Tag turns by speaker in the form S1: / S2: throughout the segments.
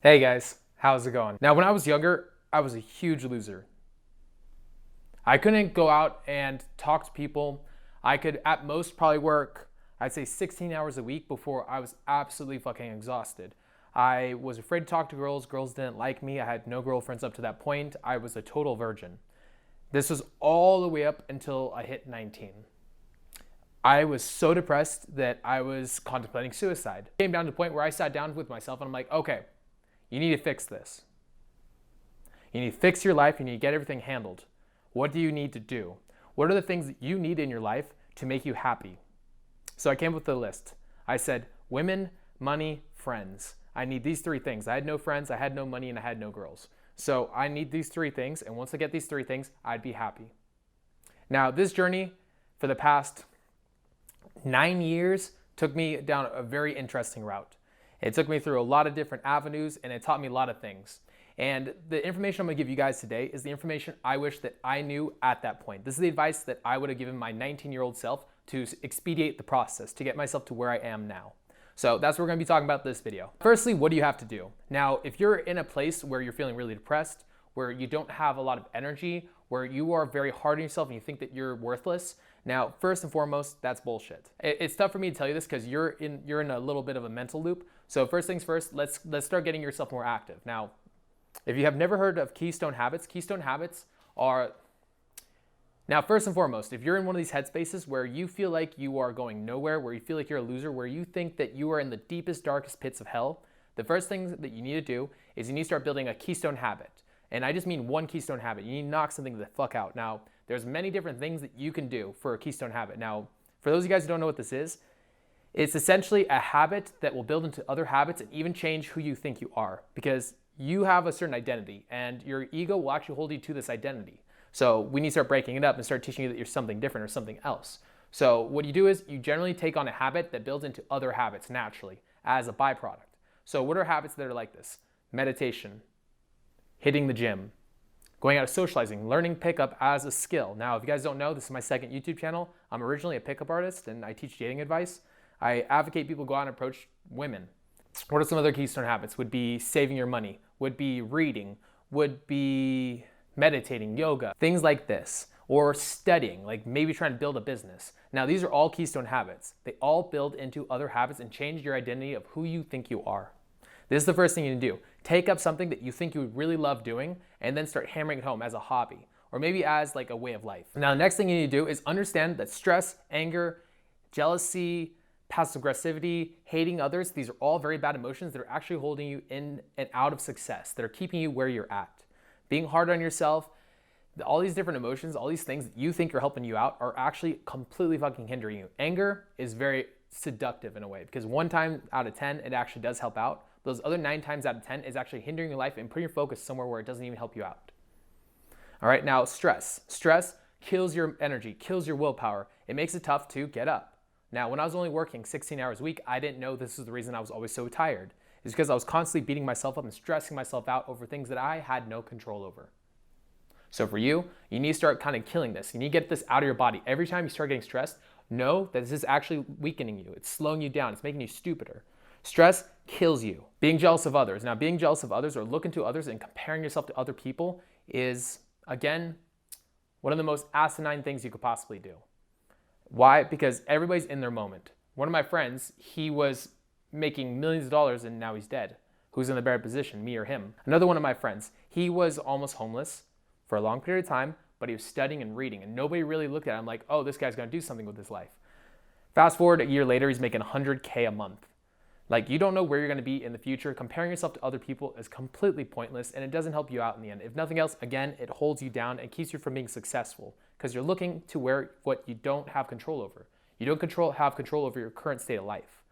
S1: Hey guys, how's it going? Now, when I was younger, I was a huge loser. I couldn't go out and talk to people. I could at most probably work, I'd say 16 hours a week before I was absolutely fucking exhausted. I was afraid to talk to girls. Girls didn't like me. I had no girlfriends up to that point. I was a total virgin. This was all the way up until I hit 19. I was so depressed that I was contemplating suicide. It came down to the point where I sat down with myself and I'm like, okay, you need to fix this. You need to fix your life. You need to get everything handled. What do you need to do? What are the things that you need in your life to make you happy? So I came up with a list. I said, women, money, friends. I need these three things. I had no friends, I had no money, and I had no girls. So I need these three things, and once I get these three things, I'd be happy. Now, this journey for the past 9 years took me down a very interesting route. It took me through a lot of different avenues, and it taught me a lot of things. And the information I'm gonna give you guys today is the information I wish that I knew at that point. This is the advice that I would have given my 19-year-old self to expedite the process, to get myself to where I am now. So that's what we're gonna be talking about this video. Firstly, what do you have to do? Now, if you're in a place where you're feeling really depressed, where you don't have a lot of energy, where you are very hard on yourself and you think that you're worthless, now, first and foremost, that's bullshit. It's tough for me to tell you this because you're in a little bit of a mental loop. So first things first, let's start getting yourself more active. Now, if you have never heard of Keystone Habits are, now first and foremost, if you're in one of these headspaces where you feel like you are going nowhere, where you feel like you're a loser, where you think that you are in the deepest, darkest pits of hell, the first thing that you need to do is you need to start building a Keystone Habit. And I just mean one Keystone Habit. You need to knock something the fuck out. Now, there's many different things that you can do for a Keystone Habit. Now, for those of you guys who don't know what this is, it's essentially a habit that will build into other habits and even change who you think you are, because you have a certain identity and your ego will actually hold you to this identity. So we need to start breaking it up and start teaching you that you're something different or something else. So what you do is you generally take on a habit that builds into other habits naturally as a byproduct. So what are habits that are like this? Meditation, hitting the gym, going out socializing, learning pickup as a skill. Now, if you guys don't know, this is my second YouTube channel. I'm originally a pickup artist and I teach dating advice. I advocate people go out and approach women. What are some other Keystone Habits? Would be saving your money, would be reading, would be meditating, yoga, things like this, or studying, like maybe trying to build a business. Now, these are all Keystone Habits. They all build into other habits and change your identity of who you think you are. This is the first thing you need to do. Take up something that you think you would really love doing and then start hammering it home as a hobby or maybe as like a way of life. Now, the next thing you need to do is understand that stress, anger, jealousy, passive aggressivity, hating others, these are all very bad emotions that are actually holding you in and out of success, that are keeping you where you're at. Being hard on yourself, all these different emotions, all these things that you think are helping you out are actually completely fucking hindering you. Anger is very seductive in a way because 1 time out of 10, it actually does help out. Those other 9 times out of 10 is actually hindering your life and putting your focus somewhere where it doesn't even help you out. All right, now stress. Stress kills your energy, kills your willpower. It makes it tough to get up. Now, when I was only working 16 hours a week, I didn't know this was the reason I was always so tired. It's because I was constantly beating myself up and stressing myself out over things that I had no control over. So for you, you need to start kind of killing this. You need to get this out of your body. Every time you start getting stressed, know that this is actually weakening you. It's slowing you down. It's making you stupider. Stress kills you. Being jealous of others. Now, being jealous of others or looking to others and comparing yourself to other people is, again, one of the most asinine things you could possibly do. Why? Because everybody's in their moment. One of my friends, he was making millions of dollars and now he's dead. Who's in a better position, me or him? Another one of my friends, he was almost homeless for a long period of time, but he was studying and reading and nobody really looked at him like, oh, this guy's gonna do something with his life. Fast forward a year later, he's making 100K a month. Like, you don't know where you're gonna be in the future. Comparing yourself to other people is completely pointless and it doesn't help you out in the end. If nothing else, again, it holds you down and keeps you from being successful because you're looking to what you don't have control over. You don't have control over your current state of life.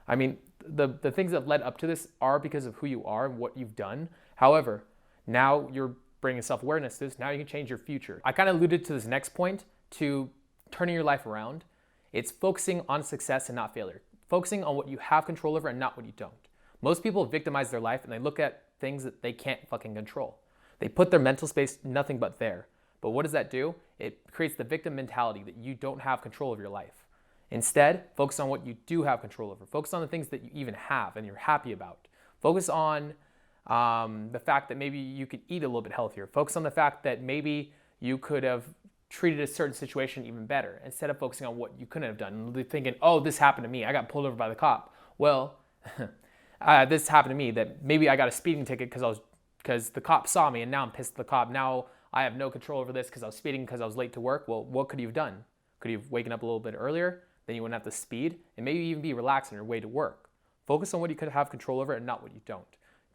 S1: I mean, the things that led up to this are because of who you are and what you've done. However, now you're bringing self-awareness to this. Now you can change your future. I kind of alluded to this next point, to turning your life around. It's focusing on success and not failure. Focusing on what you have control over and not what you don't. Most people victimize their life and they look at things that they can't fucking control. They put their mental space nothing but there. But what does that do? It creates the victim mentality that you don't have control of your life. Instead, focus on what you do have control over. Focus on the things that you even have and you're happy about. Focus on The fact that maybe you could eat a little bit healthier. Focus on the fact that maybe you could have treated a certain situation even better instead of focusing on what you couldn't have done. And thinking, oh, this happened to me. I got pulled over by the cop. Well, this happened to me, that maybe I got a speeding ticket because the cop saw me and now I'm pissed at the cop. Now I have no control over this because I was speeding because I was late to work. Well, what could you have done? Could you have waken up a little bit earlier? Then you wouldn't have to speed and maybe even be relaxed on your way to work. Focus on what you could have control over and not what you don't.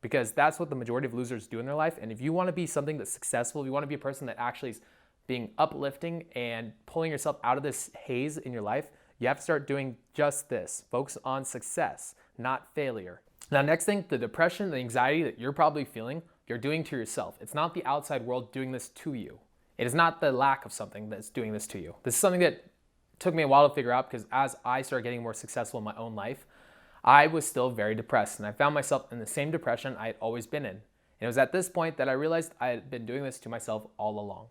S1: Because that's what the majority of losers do in their life. And if you want to be something that's successful, if you want to be a person that actually is being uplifting and pulling yourself out of this haze in your life, you have to start doing just this. Focus on success, not failure. Now, next thing, the depression, the anxiety that you're probably feeling, you're doing to yourself. It's not the outside world doing this to you. It is not the lack of something that's doing this to you. This is something that took me a while to figure out, because as I started getting more successful in my own life, I was still very depressed, and I found myself in the same depression I had always been in. And it was at this point that I realized I had been doing this to myself all along.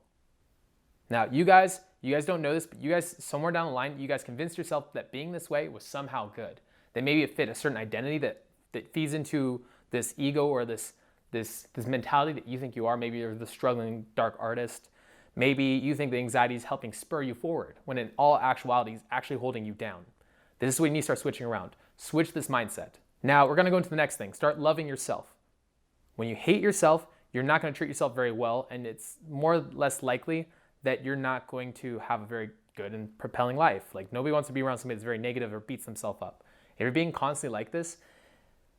S1: Now, you guys don't know this, but you guys, somewhere down the line, you guys convinced yourself that being this way was somehow good. That maybe it fit a certain identity that feeds into this ego or this mentality that you think you are. Maybe you're the struggling dark artist. Maybe you think the anxiety is helping spur you forward, when in all actuality it's actually holding you down. This is when you need to start switching around. Switch this mindset. Now we're gonna go into the next thing. Start loving yourself. When you hate yourself, you're not gonna treat yourself very well, and it's more or less likely that you're not going to have a very good and propelling life. Like, nobody wants to be around somebody that's very negative or beats themselves up. If you're being constantly like this,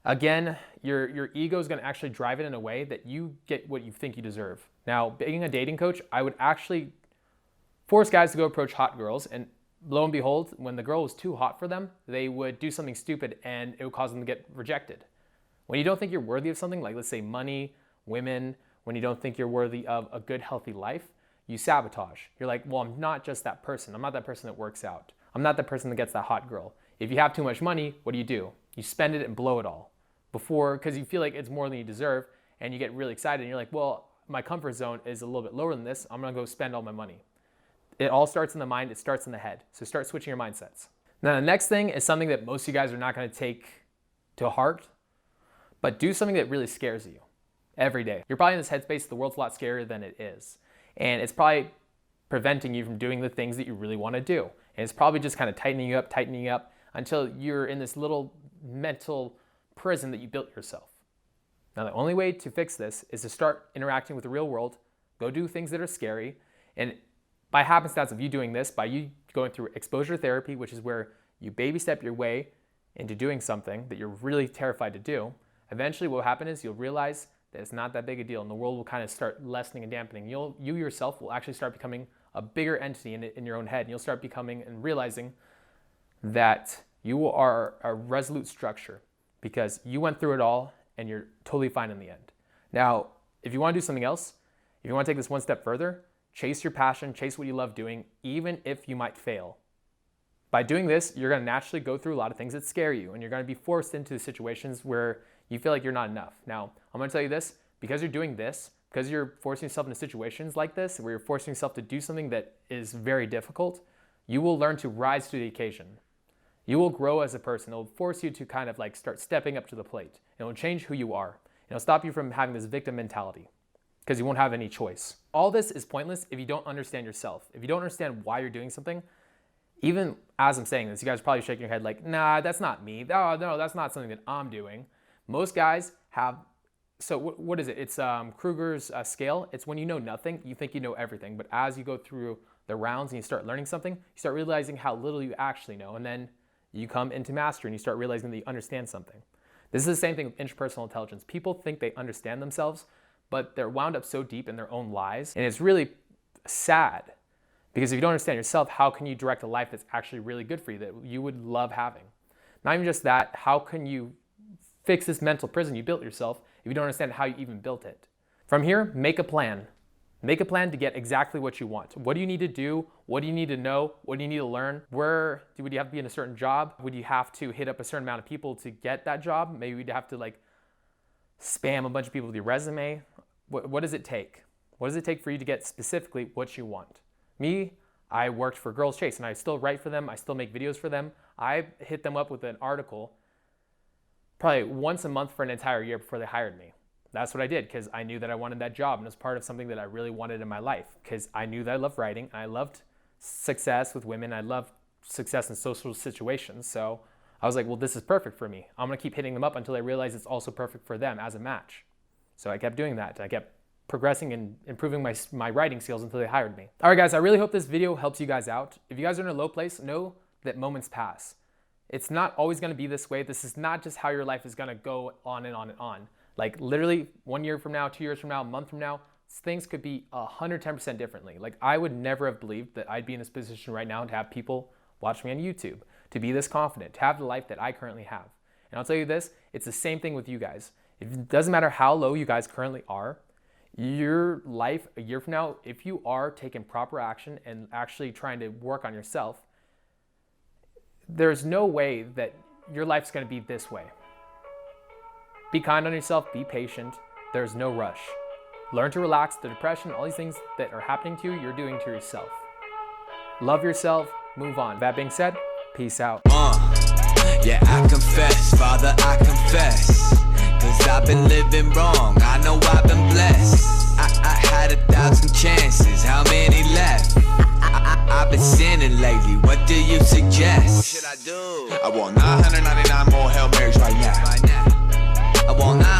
S1: again, your ego is gonna actually drive it in a way that you get what you think you deserve. Now, being a dating coach, I would actually force guys to go approach hot girls, and lo and behold, when the girl was too hot for them, they would do something stupid and it would cause them to get rejected. When you don't think you're worthy of something, like let's say money, women, when you don't think you're worthy of a good, healthy life, you sabotage. You're like, well, I'm not just that person. I'm not that person that works out. I'm not that person that gets that hot girl. If you have too much money, what do? You spend it and blow it all because you feel like it's more than you deserve, and you get really excited and you're like, well, my comfort zone is a little bit lower than this. I'm gonna go spend all my money. It all starts in the mind, it starts in the head. So start switching your mindsets. Now, the next thing is something that most of you guys are not gonna take to heart, but do something that really scares you every day. You're probably in this headspace, the world's a lot scarier than it is. And it's probably preventing you from doing the things that you really wanna do. And it's probably just kind of tightening you up until you're in this little mental prison that you built yourself. Now, the only way to fix this is to start interacting with the real world, go do things that are scary, and by happenstance of you doing this, by you going through exposure therapy, which is where you baby step your way into doing something that you're really terrified to do, eventually what will happen is you'll realize that it's not that big a deal, and the world will kind of start lessening and dampening. You yourself will actually start becoming a bigger entity in your own head, and you'll start becoming and realizing that you are a resolute structure because you went through it all and you're totally fine in the end. Now, if you want to do something else, if you want to take this one step further, chase your passion, chase what you love doing, even if you might fail. By doing this, you're going to naturally go through a lot of things that scare you, and you're going to be forced into situations where you feel like you're not enough. Now, I'm going to tell you this, because you're doing this, because you're forcing yourself into situations like this, where you're forcing yourself to do something that is very difficult, you will learn to rise to the occasion. You will grow as a person. It'll force you to kind of like start stepping up to the plate. It'll change who you are. It'll stop you from having this victim mentality because you won't have any choice. All this is pointless if you don't understand yourself. If you don't understand why you're doing something, even as I'm saying this, you guys are probably shaking your head like, nah, that's not me. Oh, no, that's not something that I'm doing. Most guys have, so what is it? It's Kruger's scale. It's when you know nothing, you think you know everything. But as you go through the rounds and you start learning something, you start realizing how little you actually know. And then you come into mastery and you start realizing that you understand something. This is the same thing with interpersonal intelligence. People think they understand themselves, but they're wound up so deep in their own lies. And it's really sad because if you don't understand yourself, how can you direct a life that's actually really good for you, that you would love having? Not even just that, how can you fix this mental prison you built yourself if you don't understand how you even built it? From here, make a plan. Make a plan to get exactly what you want. What do you need to do? What do you need to know? What do you need to learn? Would you have to be in a certain job? Would you have to hit up a certain amount of people to get that job? Maybe you'd have to like spam a bunch of people with your resume. What does it take? What does it take for you to get specifically what you want? Me, I worked for Girls Chase and I still write for them. I still make videos for them. I hit them up with an article probably once a month for an entire year before they hired me. That's what I did because I knew that I wanted that job and it was part of something that I really wanted in my life because I knew that I loved writing and I loved success with women. I loved success in social situations. So I was like, well, this is perfect for me. I'm going to keep hitting them up until I realize it's also perfect for them as a match. So I kept doing that. I kept progressing and improving my writing skills until they hired me. All right, guys, I really hope this video helps you guys out. If you guys are in a low place, know that moments pass. It's not always going to be this way. This is not just how your life is going to go on and on and on. Like literally 1 year from now, 2 years from now, a month from now, things could be 110% differently. Like I would never have believed that I'd be in this position right now to have people watch me on YouTube, to be this confident, to have the life that I currently have. And I'll tell you this, it's the same thing with you guys. It doesn't matter how low you guys currently are, your life a year from now, if you are taking proper action and actually trying to work on yourself, there's no way that your life's going to be this way. Be kind on yourself, be patient. There's no rush. Learn to relax. The depression, all these things that are happening to you, you're doing to yourself. Love yourself, move on. That being said, peace out.
S2: Yeah, I confess, Father, I confess. Cause I've been living wrong, I know I've been blessed. I had 1,000 chances, how many left? I've been sinning lately, what do you suggest? What should I do? I want 999 more Hail Marys right now. I want 9